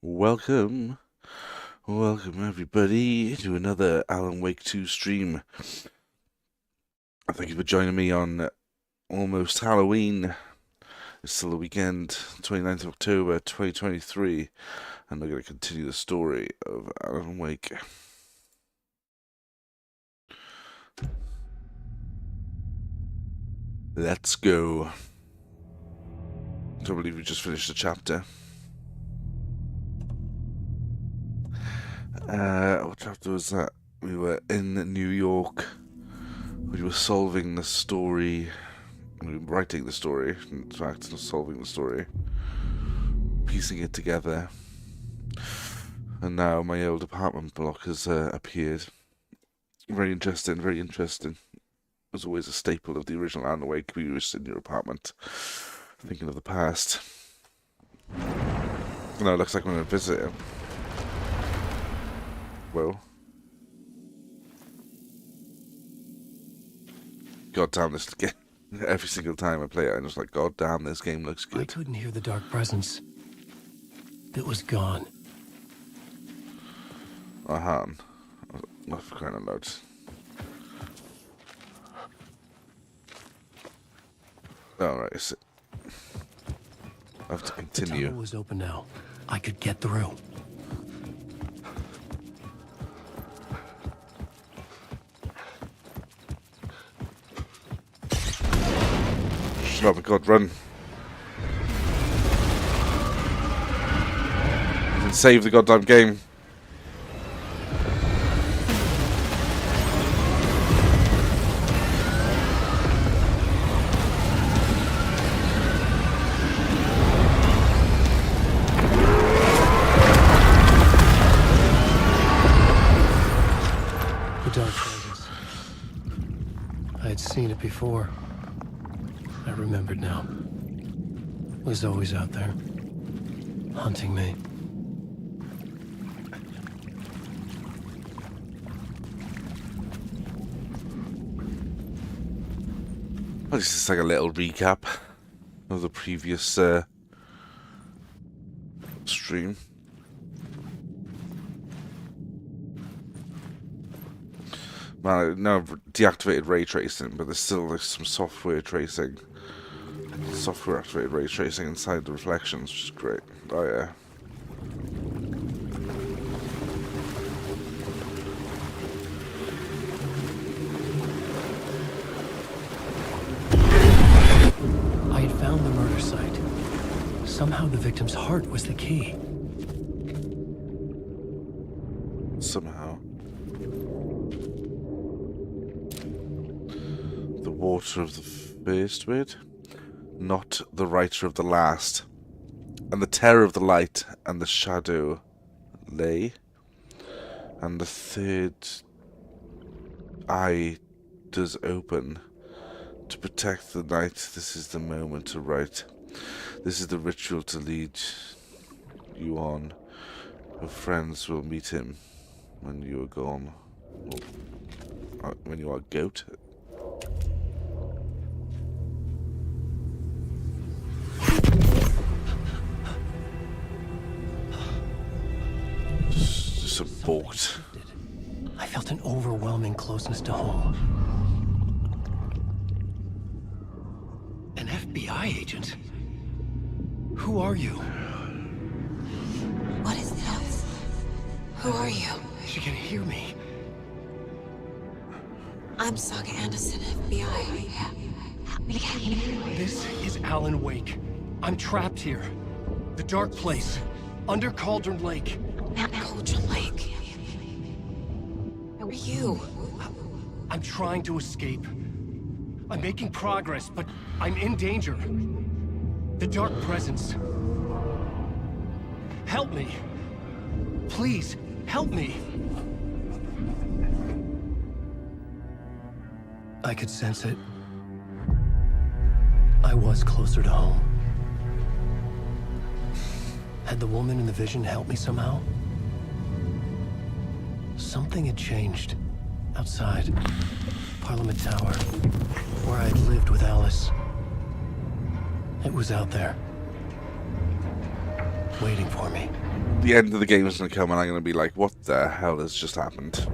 Welcome, welcome everybody to another Alan Wake 2 stream. Thank you for joining me on almost Halloween. It's still the weekend, 29th of October 2023, and we're going to continue the story of Alan Wake. Let's go. I don't believe we just finished the chapter. What chapter was that? We were in New York. We were solving the story. We were writing the story, in fact, not solving the story. Piecing it together. And now my old apartment block has appeared. Very interesting, very interesting. It was always a staple of the original Alan Wake. We were in your apartment, thinking of the past. No, it looks like I'm going to visit him. Well. God damn this game. Every single time I play it, I'm just like, God damn, this game looks good. I couldn't hear the dark presence. It was gone. Not for crying out loud. Alright, so I have to continue. The tunnel was open now. I could get through. Oh my god, run. You can save the goddamn game. The dark presence. I had seen it before. I remembered now. It was always out there, hunting me. Well, this is like a little recap of the previous stream. Man, now I've deactivated ray tracing, but there's still like some software tracing. Software activated ray tracing inside the reflections, which is great. Oh yeah. I had found the murder site. Somehow the victim's heart was the key. Somehow. The water of the first word, not the writer of the last. And the terror of the light and the shadow lay. And the third eye does open. To protect the night, this is the moment to write. This is the ritual to lead you on. Your friends will meet him when you are gone. Or, when you are goat. Just a balked. I felt an overwhelming closeness to home. An FBI agent? Who are you? What is this? Who are you? She can hear me. I'm Saga Anderson, FBI. Help me get you. This is Alan Wake. I'm trapped here. The dark place. Under Cauldron Lake. At Cauldron Lake. Who are you? I'm trying to escape. I'm making progress, but I'm in danger. The dark presence. Help me. Please, help me. I could sense it. I was closer to home. Had the woman in the vision helped me somehow? Something had changed. Outside. Parliament Tower. Where I'd lived with Alice. It was out there. Waiting for me. the end of the game is going to come and I'm going to be like, what the hell has just happened?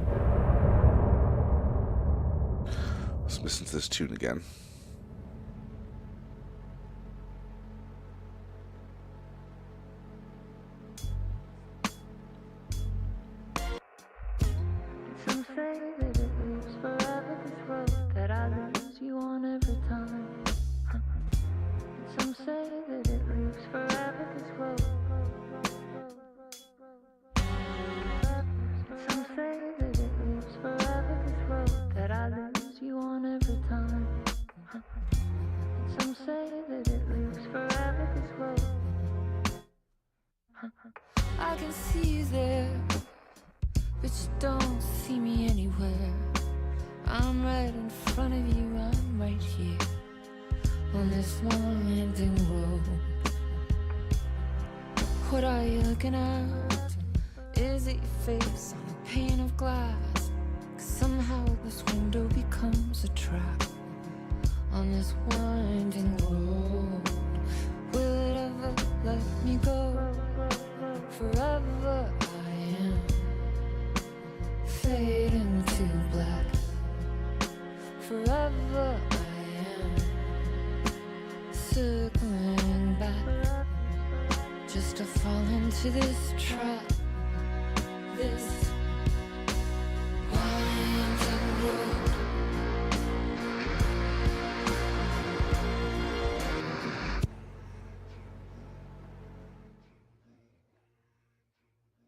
Let's listen to this tune again. Some say that it lives forever, this road that I lose you on every time. Some say that it lives forever, this road. Some say that it lives forever, this road that I lose you on every time. Some say that it lives forever, this road. I can see you there, but you don't see me anywhere. I'm right in front of you, I'm right here on this long ending road. What are you looking at? Is it your face on a pane of glass? 'Cause somehow this window becomes a trap on this winding road. Will it ever let me go? Forever I am fading to black. Forever I am circling back, just to fall into this trap. This winding road.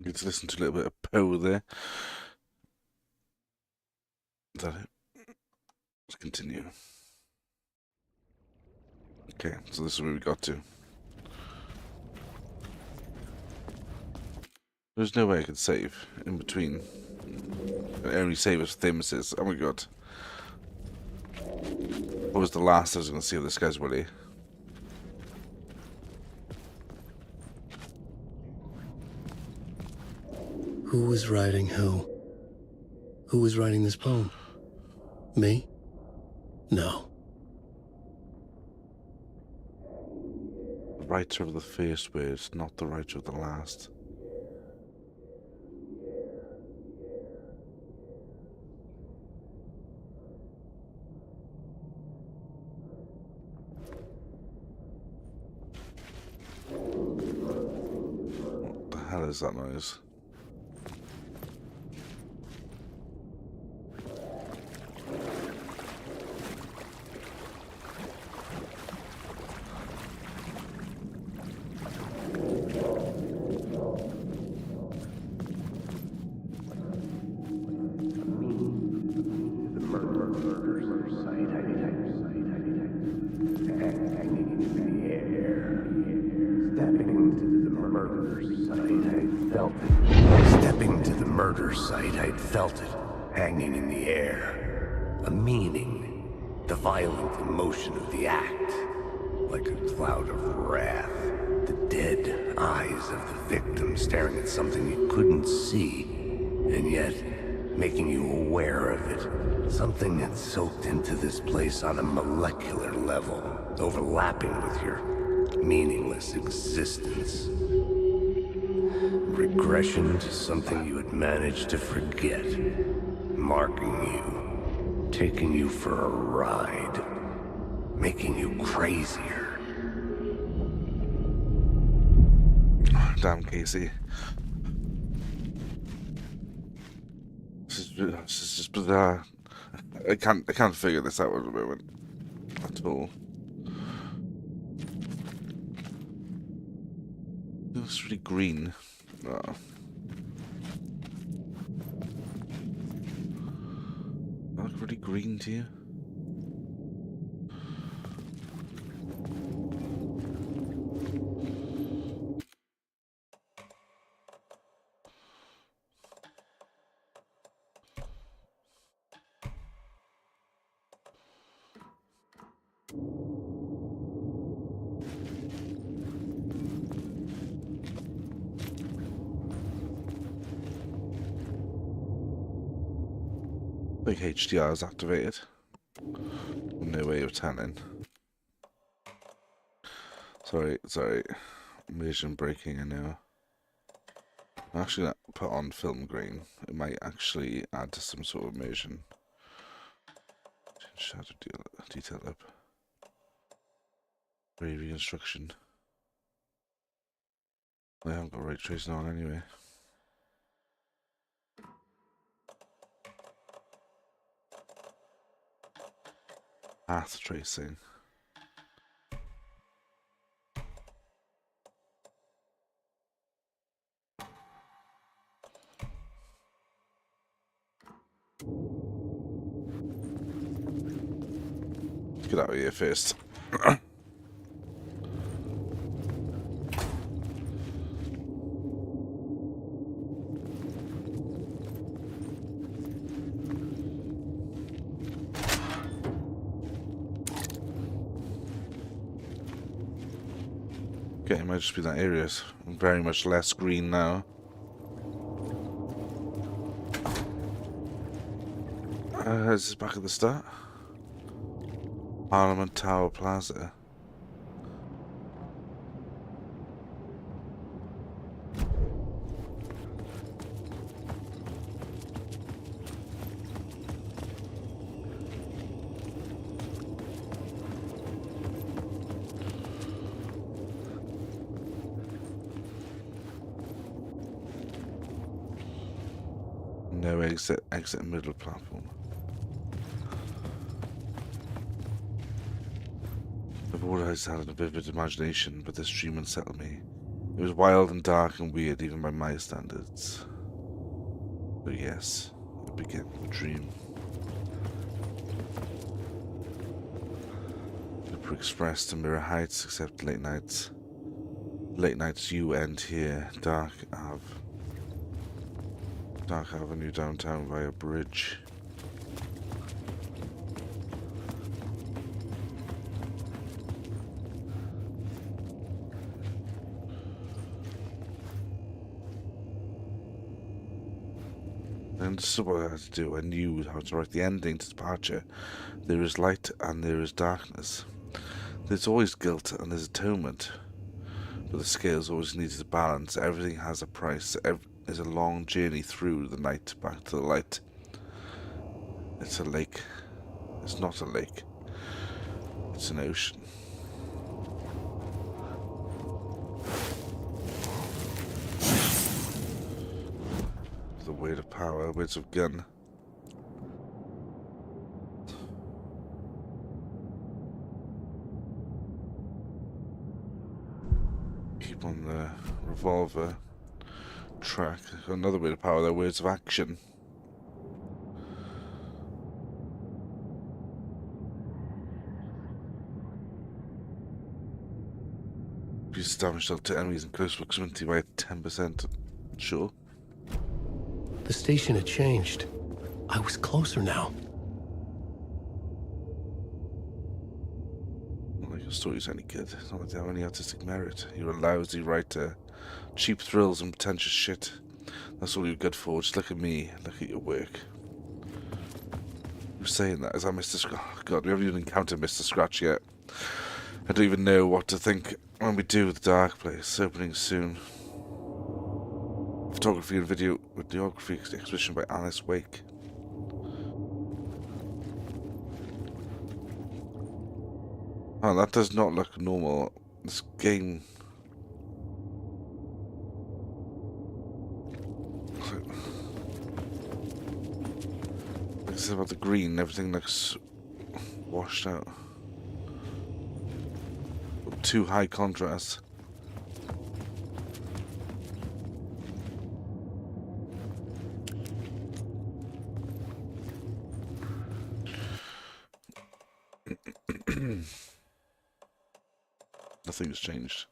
Let's listen to a little bit of Poe there. Is that it? Let's continue. Okay, so this is where we got to. There's no way I could save in between. I only save as Thymosis. Oh my god. What was the last I was going to see of this guy's Willie? Who was writing who? Who was writing this poem? Me? No. The writer of the first words, not the writer of the last. What the hell is that noise? Stepping to the murder site, I'd felt it, hanging in the air. A meaning, the violent emotion of the act, like a cloud of wrath. The dead eyes of the victim staring at something you couldn't see, and yet making you aware of it. Something that soaked into this place on a molecular level, overlapping with your meaningless existence. Regression to something you had managed to forget, marking you, taking you for a ride, making you crazier. Damn, Casey. This is just bizarre. I can't figure this out at the moment at all. It looks really green. Oh. That look really green to you? Big HDR is activated. No way of telling. Sorry. Immersion breaking, I know. I'm actually going to put on film grain. It might actually add to some sort of immersion. Shadow detail up. Ray reconstruction. I haven't got ray tracing on anyway. Path tracing. Get out of here first. Okay, it might just be that area. It's very much less green now. Is this back at the start? Parliament Tower Plaza. No exit, exit middle platform. I've always had a vivid imagination, but this dream unsettled me. It was wild and dark and weird, even by my standards. But yes, it began a dream. Upper Express to Mirror Heights, except late nights. Late nights you end here. Dark Avenue downtown via bridge. And this is what I had to do. I knew how to write the ending to Departure. There is light and there is darkness. There's always guilt and there's atonement. But the scales always need to balance. Everything has a price. There's a long journey through the night back to the light. It's a lake. It's not a lake. It's an ocean. The weight of power, weight of gun. Keep on the revolver track. Another weight of power, their words of action. Reduce damage dealt to enemies in close proximity by 10%. Sure. The station had changed. I was closer now. Not like your story's any good. It's not like they have any artistic merit. You're a lousy writer. Cheap thrills and pretentious shit. That's all you're good for. Just look at me. Look at your work. Who's saying that? Is that Mr. Scratch? Oh, God, we haven't even encountered Mr. Scratch yet. I don't even know what to think when we do with The Dark Place. Opening soon. Photography and videography exhibition by Alice Wake. Oh, that does not look normal. This game... Like I said about the green, everything looks washed out. Too high contrast. Nothing's changed.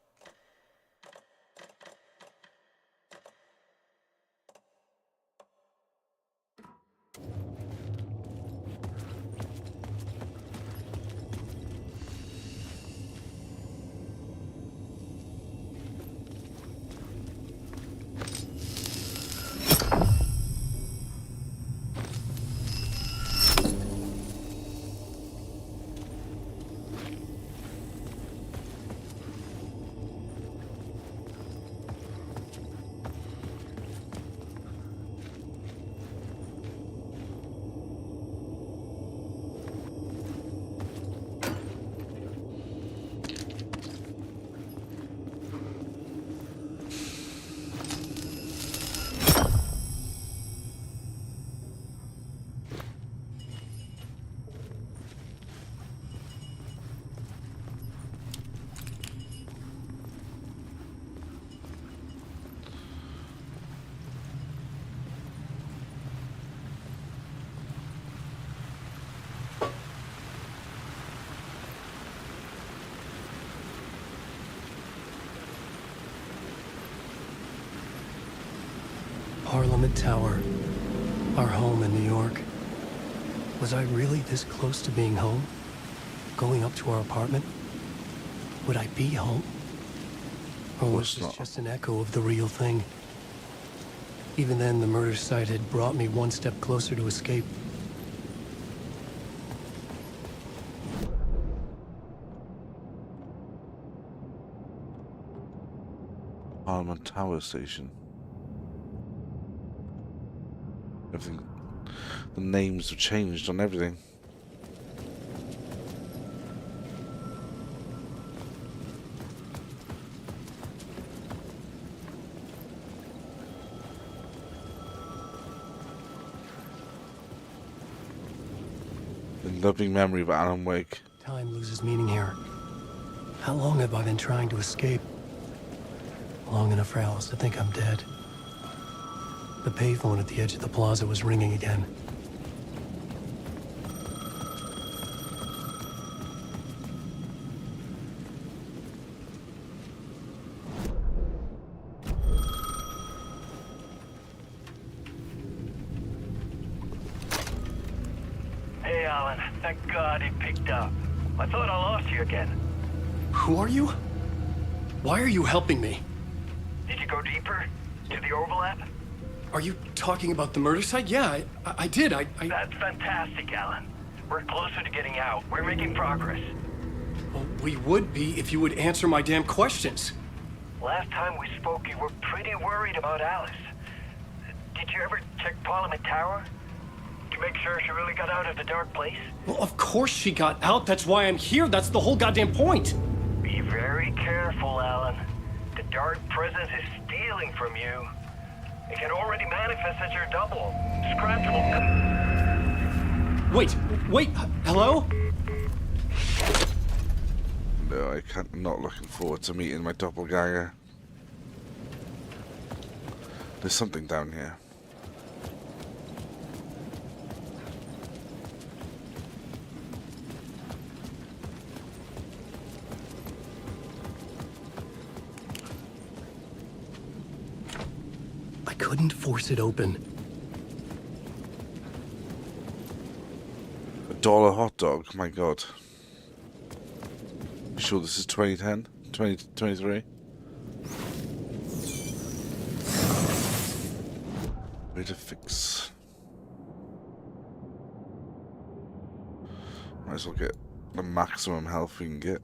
Parliament Tower. Our home in New York. Was I really this close to being home? Going up to our apartment? Would I be home? Or was course this not. just an echo of the real thing? Even then, the murder site had brought me one step closer to escape. Parliament Tower Station. Everything. The names have changed on everything. The loving memory of Alan Wake. Time loses meaning here. How long have I been trying to escape? Long enough for Alice to think I'm dead. The payphone at the edge of the plaza was ringing again. Hey, Alan. Thank God he picked up. I thought I lost you again. Who are you? Why are you helping me? Did you go deeper? To the overlap? Are you talking about the murder site? Yeah, I did. I... That's fantastic, Alan. We're closer to getting out. We're making progress. Well, we would be if you would answer my damn questions. Last time we spoke, you were pretty worried about Alice. Did you ever check Parliament Tower? To make sure she really got out of the dark place? Well, of course she got out. That's why I'm here. That's the whole goddamn point. Be very careful, Alan. The dark presence is stealing from you. It can already manifest as your double. Scratch will... Wait, hello? No, I can't. I'm not looking forward to meeting my doppelganger. There's something down here. I couldn't force it open. $1 hot dog. My God. You sure this is 2010? 2023? Way to fix. Might as well get the maximum health we can get.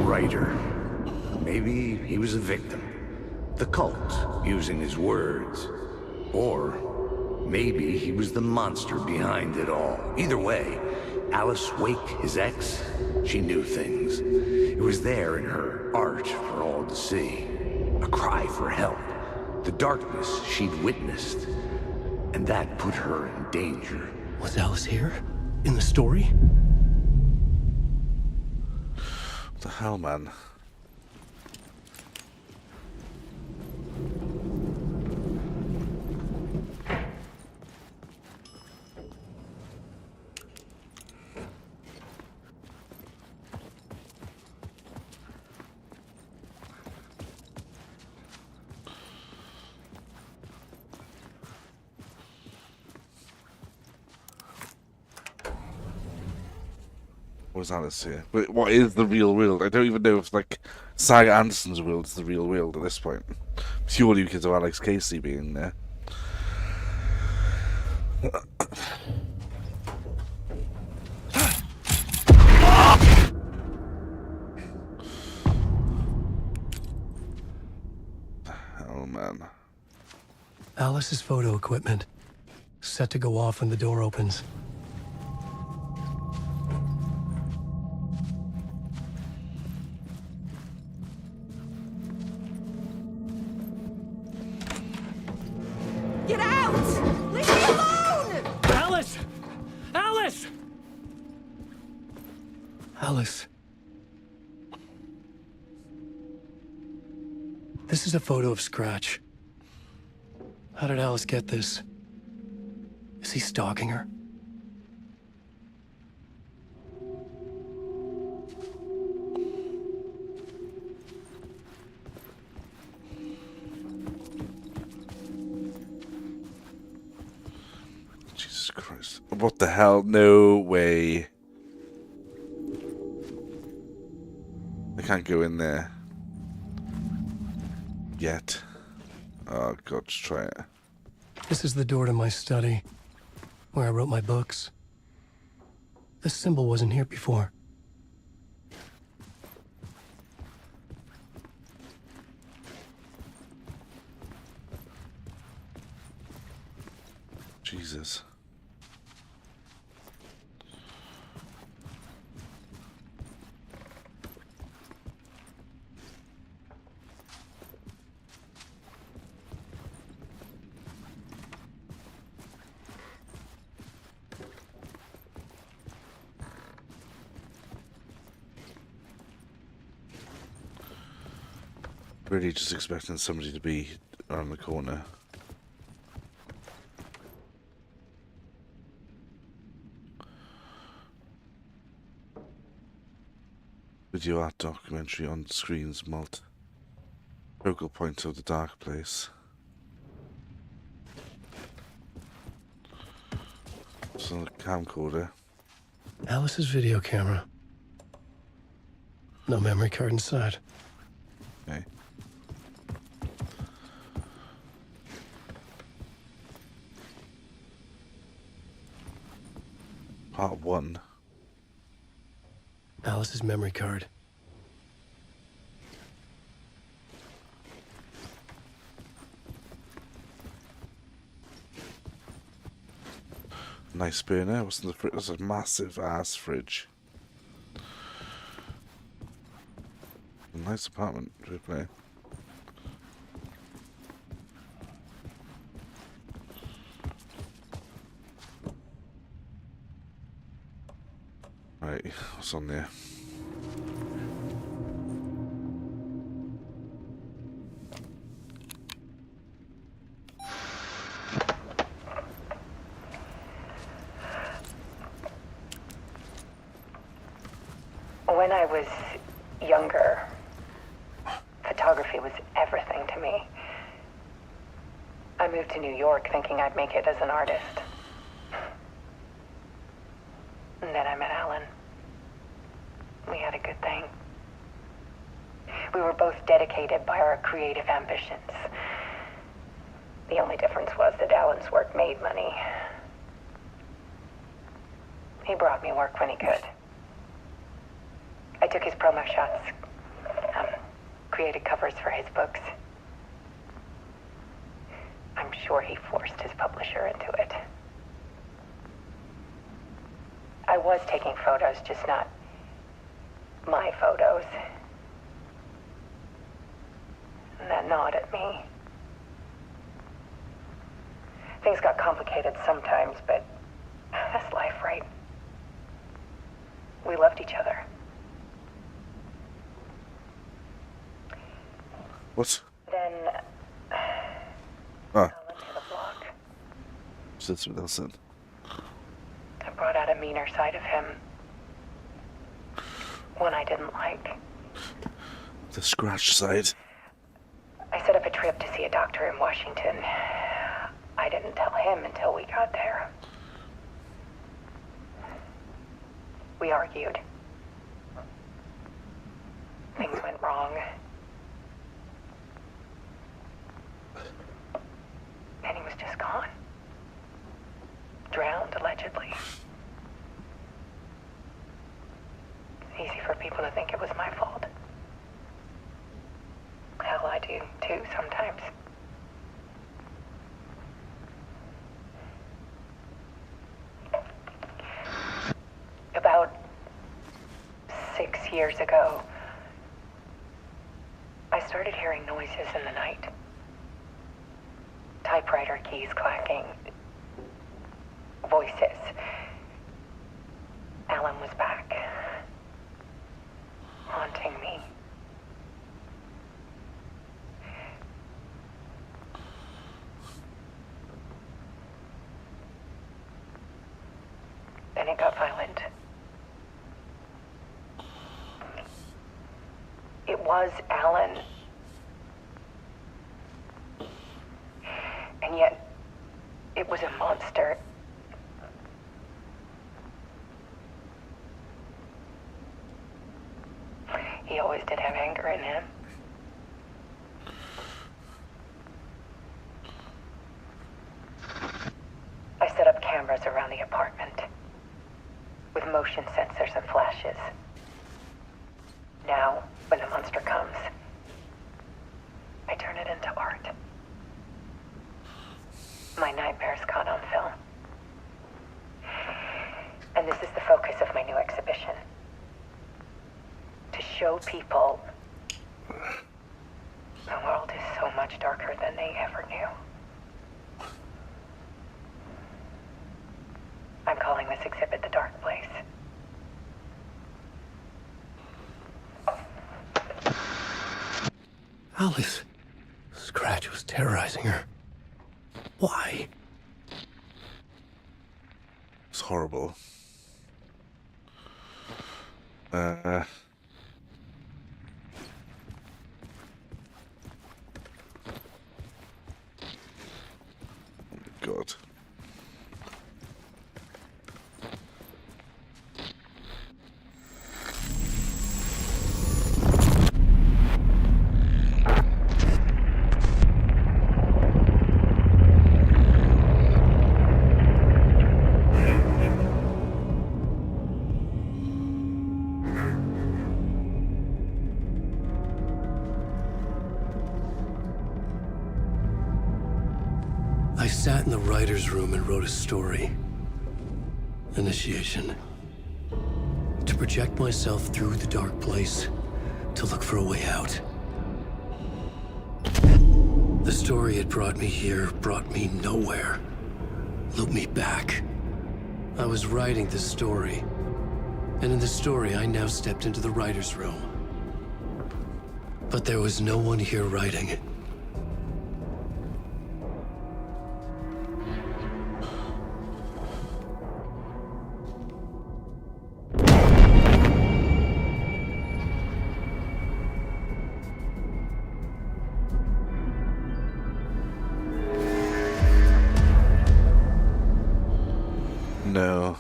Writer. Maybe he was a victim. The cult, using his words. Or maybe he was the monster behind it all. Either way, Alice Wake, his ex, she knew things. It was there in her art for all to see. A cry for help. The darkness she'd witnessed. And that put her in danger. Was Alice here? In the story? What the hell, man? Was Alice here? But what is the real world? I don't even know if, like, Saga Anderson's world is the real world at this point. Purely because of Alex Casey being there. man. Alice's photo equipment. Set to go off when the door opens. Get out! Leave me alone! Alice! Alice! Alice. This is a photo of Scratch. How did Alice get this? Is he stalking her? Jesus Christ. What the hell? No way. I can't go in there. Yet. Oh god, just try it. This is the door to my study, where I wrote my books. This symbol wasn't here before. Jesus. Really just expecting somebody to be around the corner. Video art documentary on screens focal point of the dark place. It's on a camcorder. Alice's video camera. No memory card inside. Okay. Part 1. Alice's memory card. Nice burner. What's in the fridge? That's a massive ass fridge. A nice apartment to play. Right, what's on there? When I was younger, photography was everything to me. I moved to New York thinking I'd make it as an artist. And then I met Alan. We had a good thing. We were both dedicated by our creative ambitions. The only difference was that Alan's work made money. He brought me work when he could. I took his promo shots, created covers for his books. I'm sure he forced his publisher into it. I was taking photos, just not my photos. And that gnawed at me. Things got complicated sometimes, but that's life, right? We loved each other. What? Then Ah, I went to the block. sits with Elson. I brought out a meaner side of him. One I didn't like. The Scratch side. I set up a trip to see a doctor in Washington. I didn't tell him until we got there. We argued. Things went wrong. And he was just gone. Drowned, allegedly. It's easy for people to think it was my fault. Hell, I do, too, sometimes. 6 years ago, I started hearing noises in the night. Typewriter keys clacking. Voices. Alan was back. Haunting me. Then it got violent. It was Alan. And yet, it was a monster. He always did have anger in him. I set up cameras around the apartment with motion sensors and flashes. Now, when the monster comes, I turn it into art. My nightmares caught on film. And this is the focus of my new exhibition. To show people the world is so much darker than they ever knew. I'm calling this exhibit The Dark Place. Alice. Scratch was terrorizing her. Why? It's horrible. God. I sat in the writer's room and wrote a story. Initiation. To project myself through the dark place, to look for a way out. The story had brought me here, brought me nowhere. Looped me back. I was writing the story. And in the story, I now stepped into the writer's room. But there was no one here writing it. No.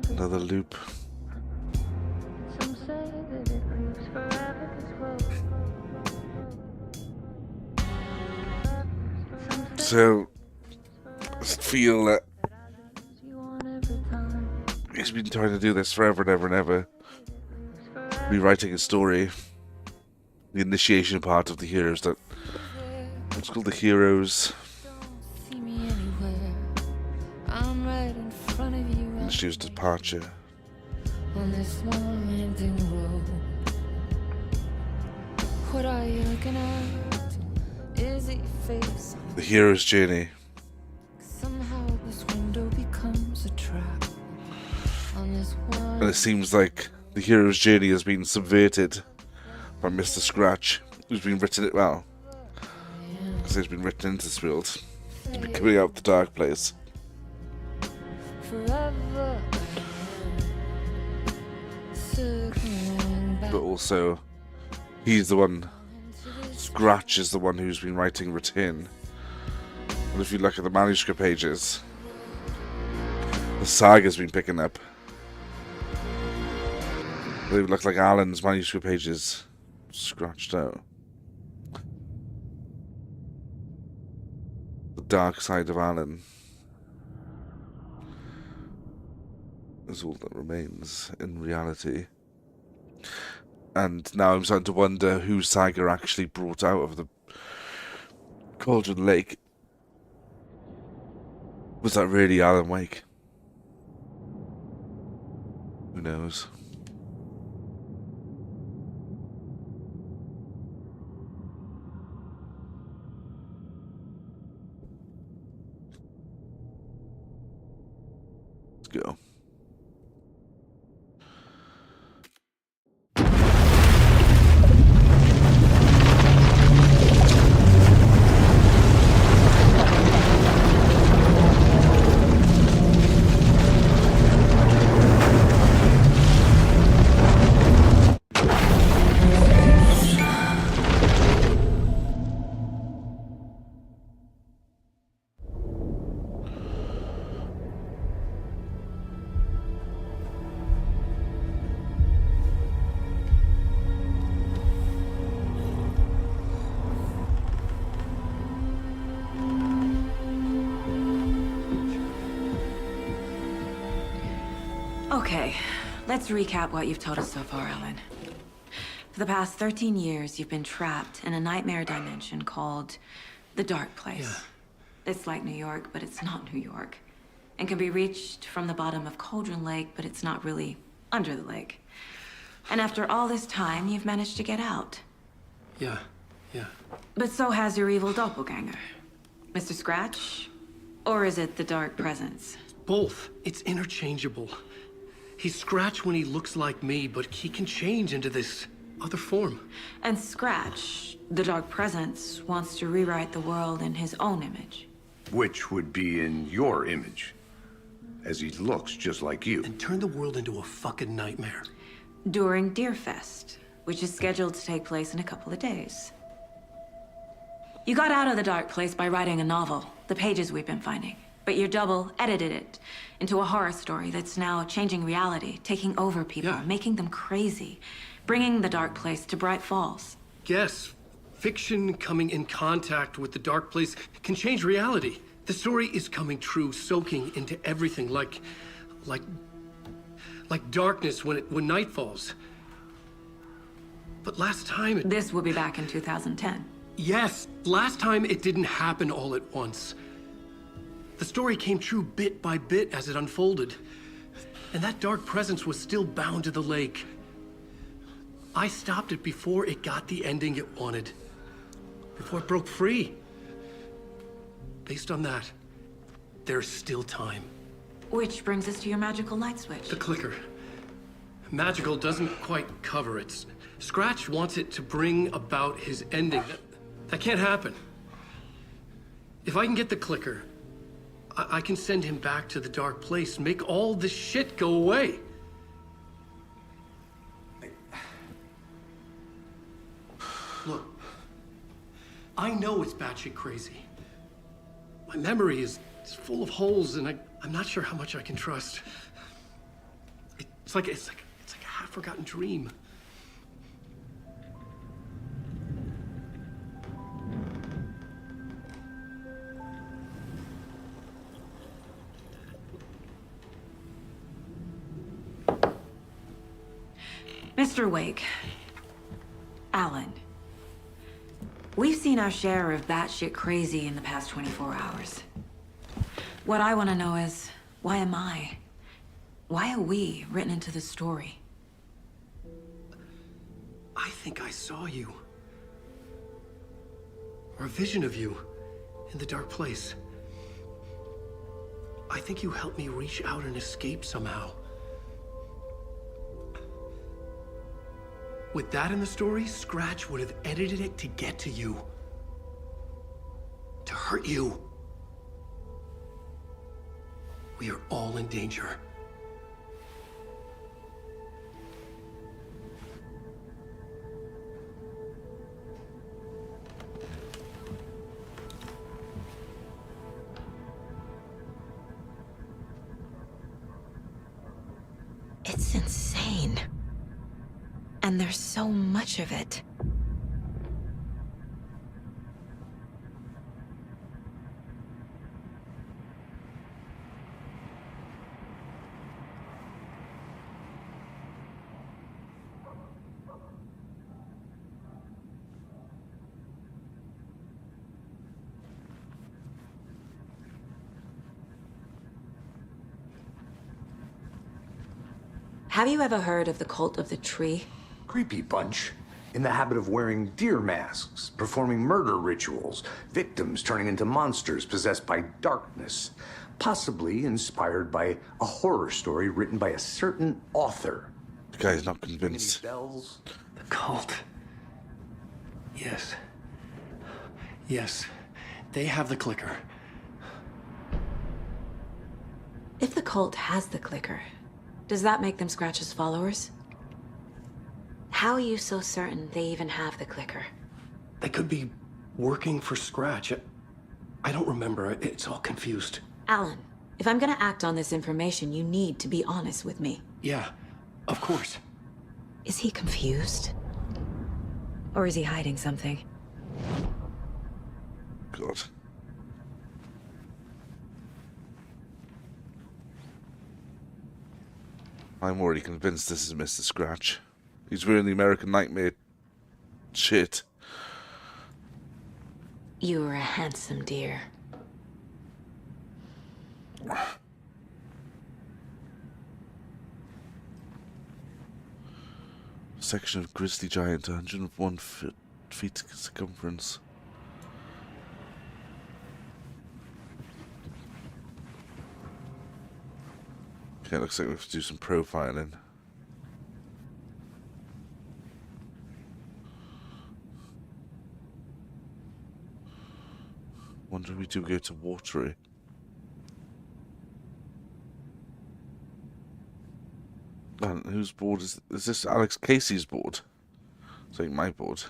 Another loop. So, I feel that he's been trying to do this forever and ever and ever. Rewriting a story. The initiation part of the heroes that it's called the heroes. Introduced departure. On this winding road, what are you looking at? Is it your face? The hero's journey. Somehow this window becomes a trap. On this And it seems like the hero's journey has been subverted by Mr. Scratch, who's been written it well. Because he's been written into this world. He's been coming out of the dark place. forever, circling back But also, he's the one. Scratch is the one who's been writing Return. And if you look at the manuscript pages, the saga's been picking up. They look like Alan's manuscript pages scratched out. The dark side of Alan is all that remains in reality. And now I'm starting to wonder who Saga actually brought out of the Cauldron Lake. Was that really Alan Wake? Who knows? Let's go. Okay, let's recap what you've told us so far, Alan. For the past 13 years, you've been trapped in a nightmare dimension called the Dark Place. Yeah. It's like New York, but it's not New York. And can be reached from the bottom of Cauldron Lake, but it's not really under the lake. And after all this time, you've managed to get out. Yeah. But so has your evil doppelganger. Mr. Scratch? Or is it the Dark Presence? Both. It's interchangeable. He's Scratch when he looks like me, but he can change into this other form. And Scratch, the Dark Presence, wants to rewrite the world in his own image. Which would be in your image, as he looks just like you. And turn the world into a fucking nightmare. During Deerfest, which is scheduled to take place in a couple of days. You got out of the Dark Place by writing a novel, the pages we've been finding. But your double edited it into a horror story that's now changing reality, taking over people, Yeah. making them crazy, bringing the Dark Place to Bright Falls. Yes, fiction coming in contact with the Dark Place can change reality. The story is coming true, soaking into everything like darkness when night falls. But last time This will be back in 2010. Yes, last time it didn't happen all at once. The story came true bit by bit as it unfolded. And that dark presence was still bound to the lake. I stopped it before it got the ending it wanted. Before it broke free. Based on that, there's still time. Which brings us to your magical light switch. The clicker. Magical doesn't quite cover it. Scratch wants it to bring about his ending. That can't happen. If I can get the clicker, I can send him back to the Dark Place, make all this shit go away. Look, I know it's batshit crazy. My memory is full of holes, and I'm not sure how much I can trust. It's like a half-forgotten dream. Mr. Wake, Alan, we've seen our share of batshit crazy in the past 24 hours. What I want to know is, why am I? Why are we written into the story? I think I saw you. Or a vision of you in the Dark Place. I think you helped me reach out and escape somehow. With that in the story, Scratch would have edited it to get to you. To hurt you. We are all in danger. It's insane. And there's so much of it. Have you ever heard of the Cult of the Tree? Creepy bunch. In the habit of wearing deer masks, performing murder rituals, victims turning into monsters possessed by darkness. Possibly inspired by a horror story written by a certain author. The guy's not Any convinced. bells? The cult. Yes. Yes. They have the clicker. If the cult has the clicker, does that make them Scratch's followers? How are you so certain they even have the clicker? They could be working for Scratch. I don't remember. It's all confused. Alan, if I'm gonna act on this information, you need to be honest with me. Yeah, of course. Is he confused? Or is he hiding something? God. I'm already convinced this is Mr. Scratch. He's wearing the American Nightmare shit. You are a handsome deer. Section of grizzly giant, 101 feet circumference. Okay, looks like we have to do some profiling. Wonder if we do go to Watery. And whose board is this? Alex Casey's board? It's like my board.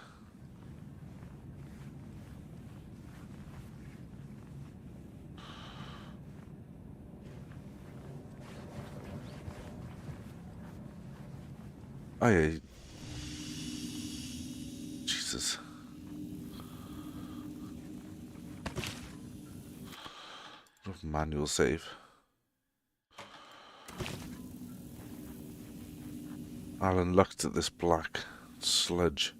Oh yeah. Jesus. Manual save. Alan looked at this black sludge,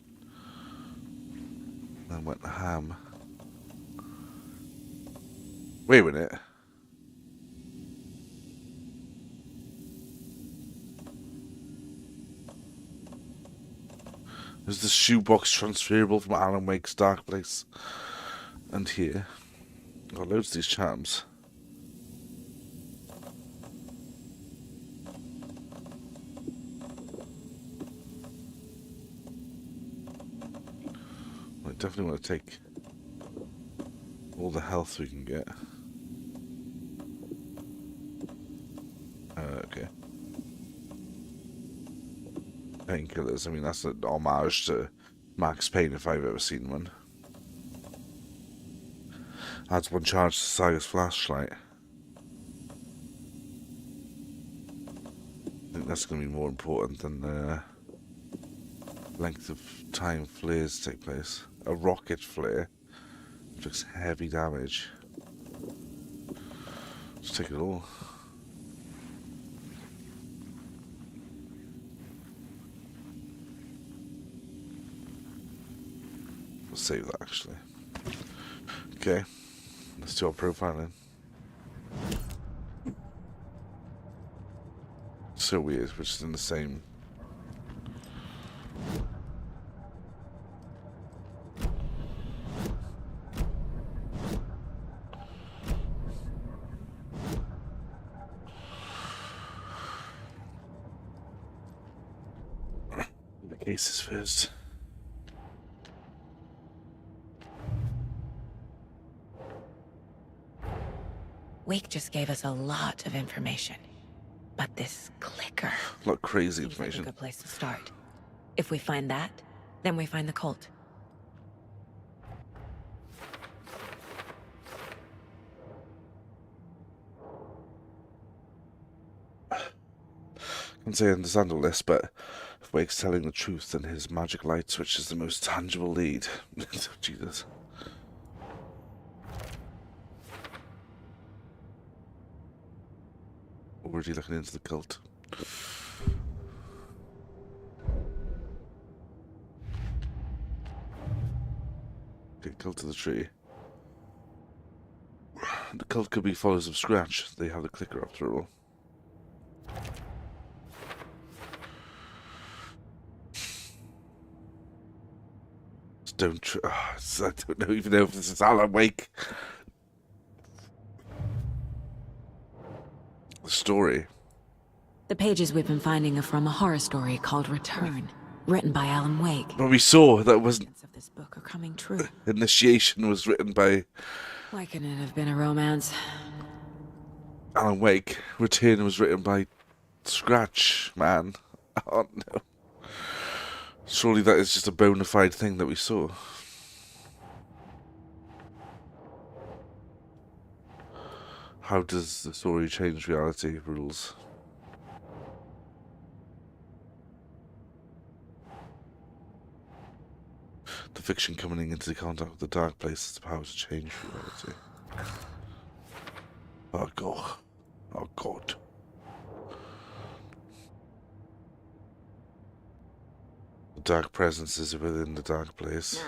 then went ham. Wait a minute. Is the shoebox transferable from Alan Wake's Dark Place? And here. Got loads of these charms. I definitely want to take all the health we can get. Okay. Painkillers, I mean, that's an homage to Max Payne if I've ever seen one. Adds 1 charge to Saga's flashlight. I think that's going to be more important than the length of time flares take place. A rocket flare inflicts heavy damage. Let's take it all. We'll save that actually. Okay. Let's do our profiling. So weird, which is in the same. The cases first. Wake just gave us a lot of information. But this clicker... A lot of crazy seems like a information. good place to start. If we find that, then we find the cult. And say I understand all this, but if Wake's telling the truth, then his magic light switch is the most tangible lead. Jesus. Already looking into the cult. Okay, cult of the tree. The cult could be followers of Scratch. They have the clicker after all. I don't even know if this is Alan Wake. The story. The pages we've been finding are from a horror story called Return, written by Alan Wake. But we saw that was Events of this book are coming true. Initiation was written by Why couldn't it have been a romance? Alan Wake. Return was written by Scratch, man. Oh no. Surely that is just a bona fide thing that we saw. How does the story change reality rules? The fiction coming into contact with the dark place has the power to change reality. Oh god. Oh god. The dark presence is within the dark place.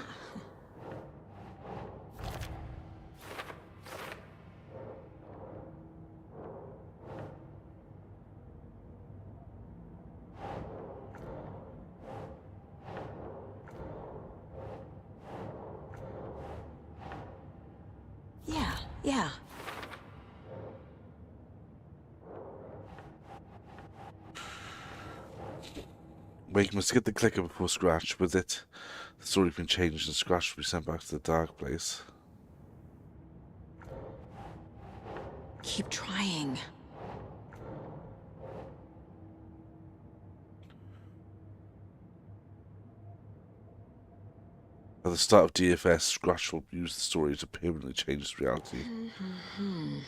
Yeah. Wake must get the clicker before Scratch. With it, the story can change and Scratch will be sent back to the dark place. Keep trying. At the start of DFS, Scratch will use the story to permanently change his reality. I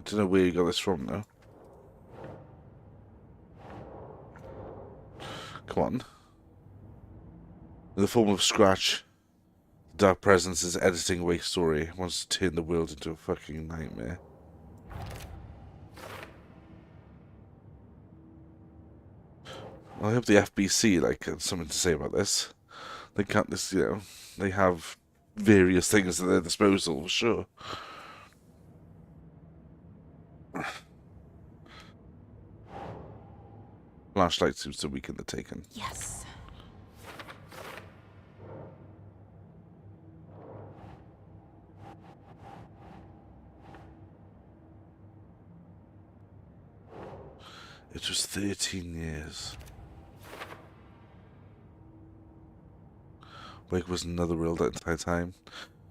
don't know where you got this from, though. Come on. In the form of Scratch, the Dark Presence is editing Wake's story. It wants to turn the world into a fucking nightmare. Well, I hope the FBC has something to say about this. They can't this, they have various things at their disposal, for sure. Flashlight seems to weaken the Taken. Yes. It was 13 years. Wake was in another world that entire time.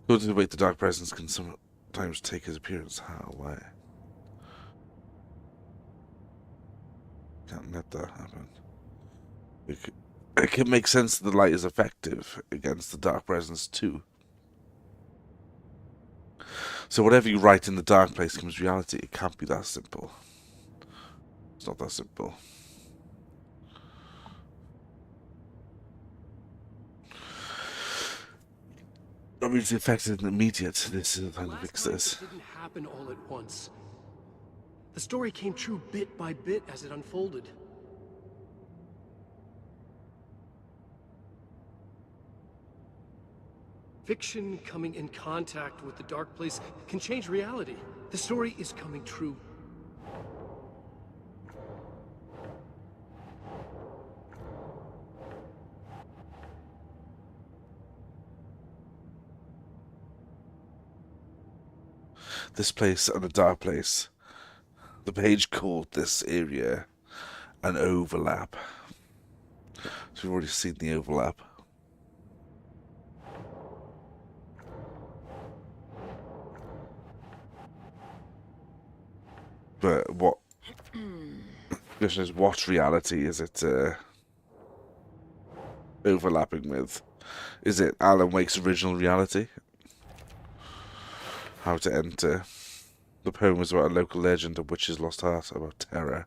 Going to Wake, the Dark Presence can sometimes take his appearance. How? Why? Can't let that happen. It can make sense that the light is effective against the Dark Presence too. So whatever you write in the dark place becomes reality. It can't be that simple. It's not that simple. I mean, it's effective and immediate. This is the time to fix this. It didn't happen all at once. The story came true bit by bit as it unfolded. Fiction coming in contact with the dark place can change reality. The story is coming true. This place and a dark place. The page called this area an overlap. So we've already seen the overlap. But what? The question is, what reality is it overlapping with? Is it Alan Wake's original reality? How to enter. The poem was about a local legend of witch's lost heart, about terror.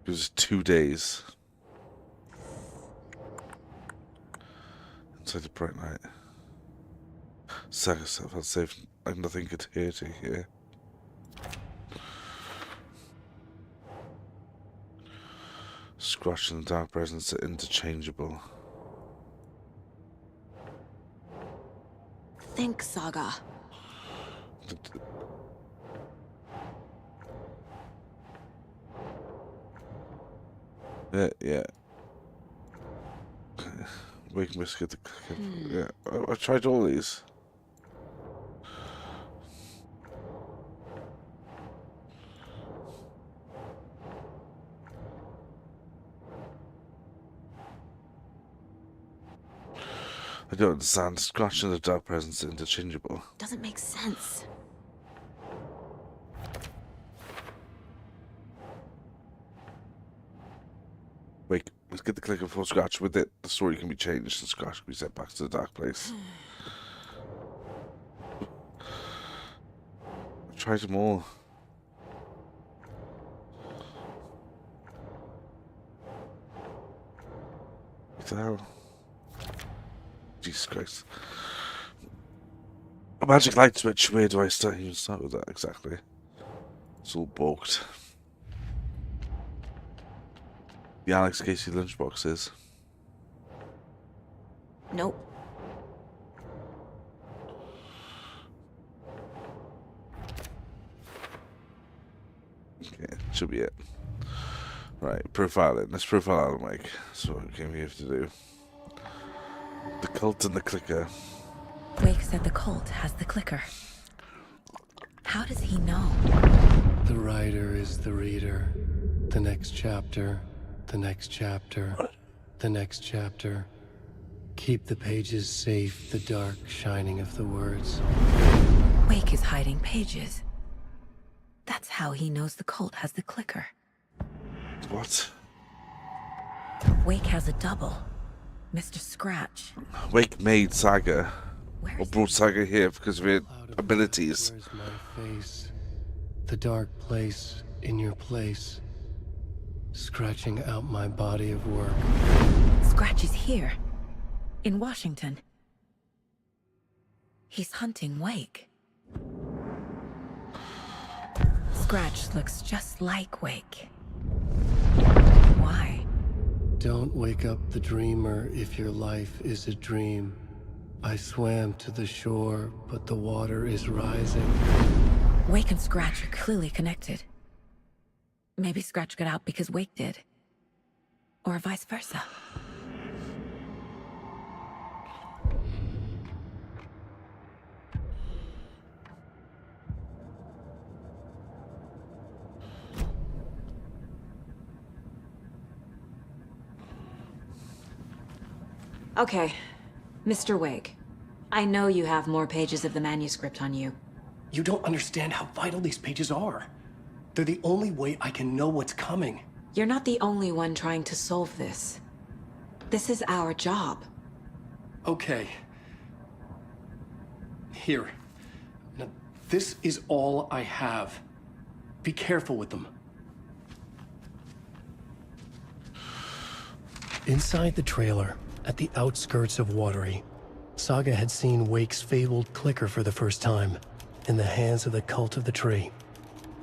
It was 2 days. Inside the bright light. Saga felt safe and nothing could hurt her here. Scratch and the dark presence are interchangeable. Think, Saga. Yeah. Wake biscuit. Yeah, I tried all these. I don't understand. Scratch and the dark presence are interchangeable. Doesn't make sense. Wait, let's get the clicker before Scratch. With it, the story can be changed and Scratch can be sent back to the dark place. I've tried them all. What the hell? Jesus Christ. A magic light switch. Where do I start? Even start with that exactly? It's all balked. The Alex Casey lunchboxes. Nope. Okay, should be it. Right, profiling. Let's profile Alan Wake. That's what we came here to do. The cult and the clicker. Wake said the cult has the clicker. How does he know? The writer is the reader. The next chapter, the next chapter, the next chapter. Keep the pages safe, the dark shining of the words. Wake is hiding pages. That's how he knows the cult has the clicker. What? Wake has a double. Mr. Scratch. Wake made Saga. Where Or is brought Saga here because of her Cloud of abilities. Where's my face? The dark place in your place. Scratching out my body of work. Scratch is here. In Washington. He's hunting Wake. Scratch looks just like Wake. Why? Don't wake up the dreamer if your life is a dream. I swam to the shore, but the water is rising. Wake and Scratch are clearly connected. Maybe Scratch got out because Wake did. Or vice versa. Okay, Mr. Wake. I know you have more pages of the manuscript on you. You don't understand how vital these pages are. They're the only way I can know what's coming. You're not the only one trying to solve this. This is our job. Okay. Here. Now, this is all I have. Be careful with them. Inside the trailer, at the outskirts of Watery, Saga had seen Wake's fabled clicker for the first time, in the hands of the Cult of the Tree.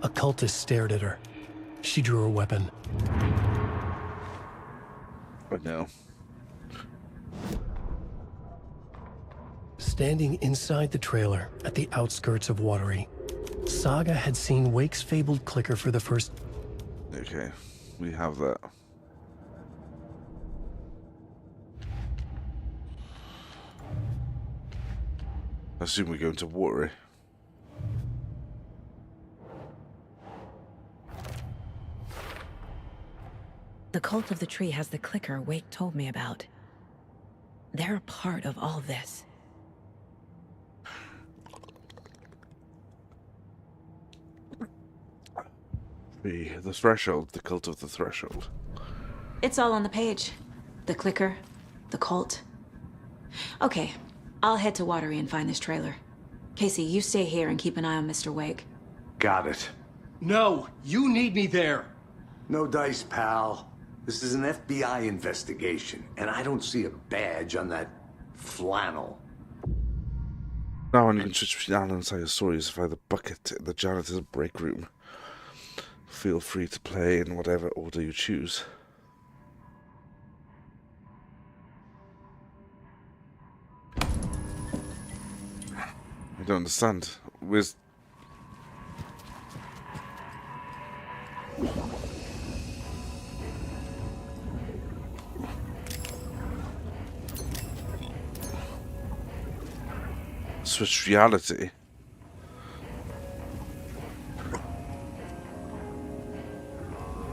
A cultist stared at her. She drew her weapon. But no. Standing inside the trailer, at the outskirts of Watery, Saga had seen Wake's fabled clicker for the first... Okay, we have that. I assume we're going to Watery. The Cult of the Tree has the clicker Wake told me about. They're a part of all this. The Threshold, the Cult of the Threshold. It's all on the page. The clicker, the cult. Okay, I'll head to Watery and find this trailer. Casey, you stay here and keep an eye on Mr. Wake. Got it. No, you need me there. No dice, pal. This is an FBI investigation, and I don't see a badge on that flannel. Now when you can switch between Alan and Saga's stories via the bucket in the janitor's break room. Feel free to play in whatever order you choose. I don't understand. Where's... Switch reality?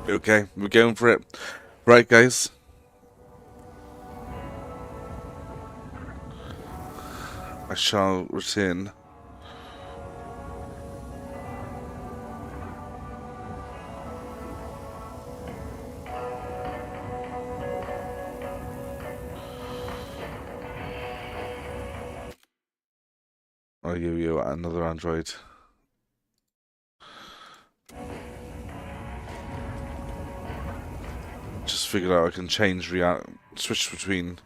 Okay, we're going for it. Right, guys. I shall return. Oh, you, another android. Just figured out I can change switch between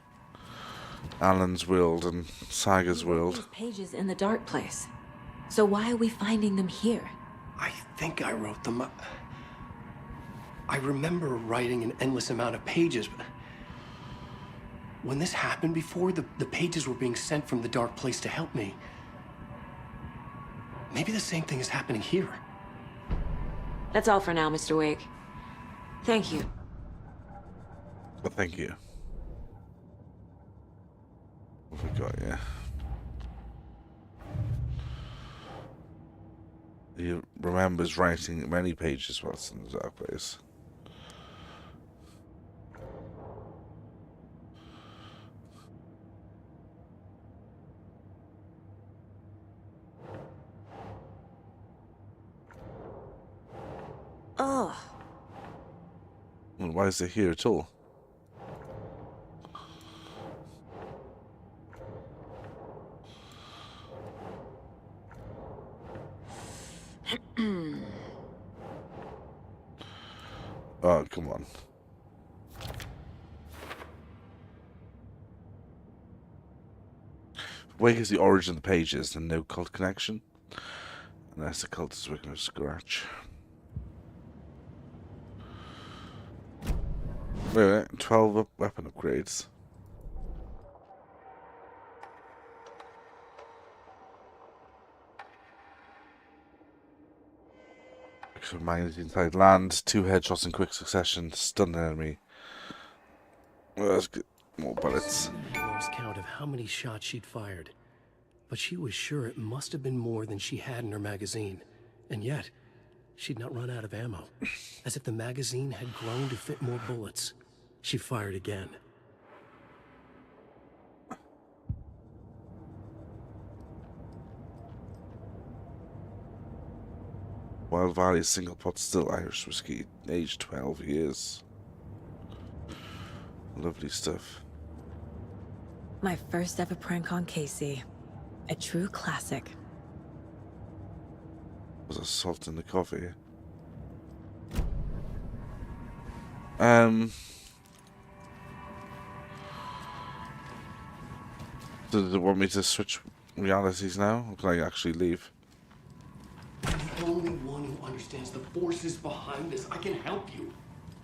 Alan's world and Saga's world. These pages in the dark place. So why are we finding them here? I think I wrote them. I remember writing an endless amount of pages, but when this happened before, the pages were being sent from the dark place to help me. Maybe the same thing is happening here. That's all for now, Mr. Wake. Thank you. Well, thank you. What have we got here? He remembers writing many pages whilst in the dark place. Oh. Well, why is it here at all? Oh, come on. Wake is the origin of the pages and no cult connection. Unless the cult is working from scratch. Wait, 12 weapon upgrades. Magnet inside land, 2 headshots in quick succession, stun an enemy. Well, let's get more bullets. I lost count of how many shots she'd fired, but she was sure it must have been more than she had in her magazine. And yet, she'd not run out of ammo. As if the magazine had grown to fit more bullets. She fired again. Wild Valley single pot still Irish whiskey, aged 12 years. Lovely stuff. My first ever prank on Casey. A true classic. Was a salt in the coffee. Do they want me to switch realities now? Or can I actually leave? I'm the only one who understands the forces behind this. I can help you.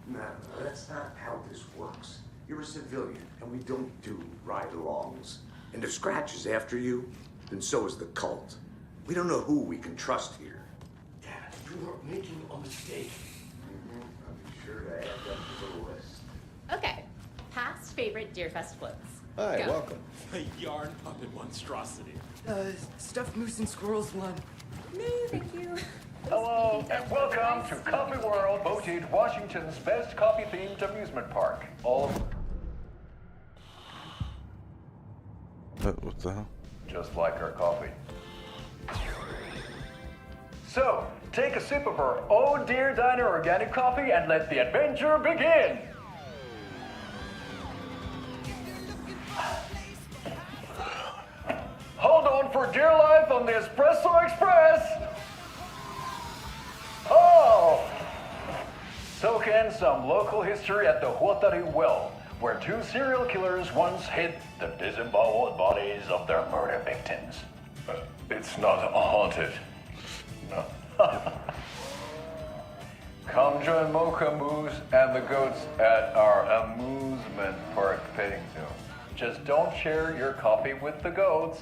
No, that's not how this works. You're a civilian, and we don't do ride-alongs. And if Scratch is after you, then so is the cult. We don't know who we can trust here. Dad, you are making a mistake. I'll be sure to add that to the list. Okay, past favorite Deerfest floats. Hi, Go. welcome. A yarn puppet monstrosity. Stuffed moose and squirrels one. No, thank you. Hello, and welcome to Coffee World, voted Washington's best coffee-themed amusement park. All What the hell? just like our coffee. So, take a sip of our Oh Dear Diner organic coffee and let the adventure begin! Hold on for dear life on the Espresso Express! Oh! So soak in some local history at the Huatari Well, where two serial killers once hid the disemboweled bodies of their murder victims. It's not haunted. No. Come join Mocha Moose and the goats at our amusement park petting zoo. Just don't share your coffee with the goats.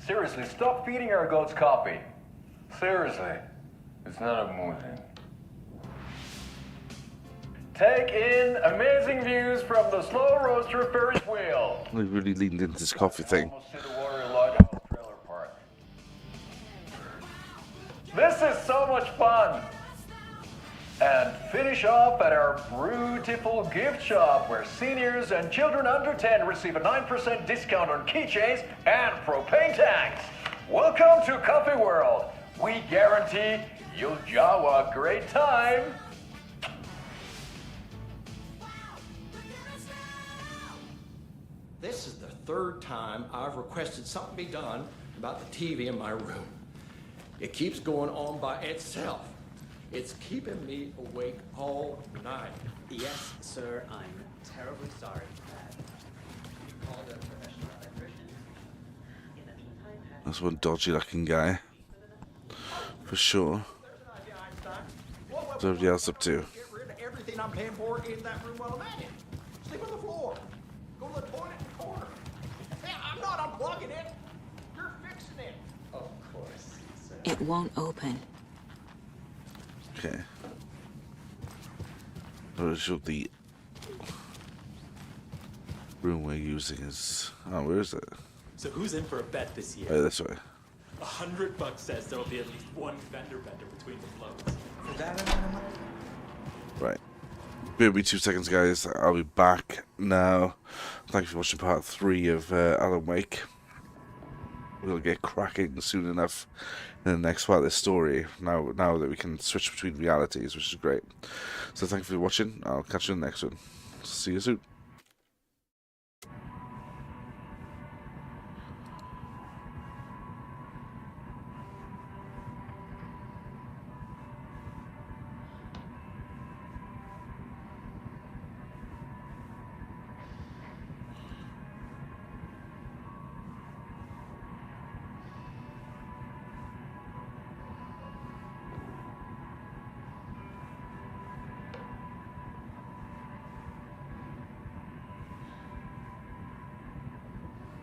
Seriously, stop feeding our goats coffee. Seriously, it's not amusing. Take in amazing views from the Slow Roaster Ferris wheel. He really leaned into this coffee thing. Almost to the water lighthouse trailer park. This is so much fun. And finish off at our beautiful gift shop where seniors and children under 10 receive a 9% discount on keychains and propane tanks. Welcome to Coffee World. We guarantee you'll have a great time. This is the third time I've requested something be done about the TV in my room. It keeps going on by itself. It's keeping me awake all night. Yes, sir, I'm terribly sorry for that. You called a professional electrician. In the meantime, That's one dodgy looking guy. For sure. What's everybody else up to? Get rid of everything I'm paying for in that room while I'm at it. Sleep on the floor. Go to the toilet in the corner. Hey, I'm not unplugging it. You're fixing it. Of course, sir. It won't open. Okay. So the room we're using is... Oh, where is it? So who's in for a bet this year? Oh, this way. $100 says there'll be at least one fender bender between the floats. For that amount of money? Right. Bear with me 2 seconds, guys. I'll be back now. Thank you for watching part 3 of Alan Wake. We'll get cracking soon enough in the next part of this story. Now that we can switch between realities, which is great. So thank you for watching. I'll catch you in the next one. See you soon.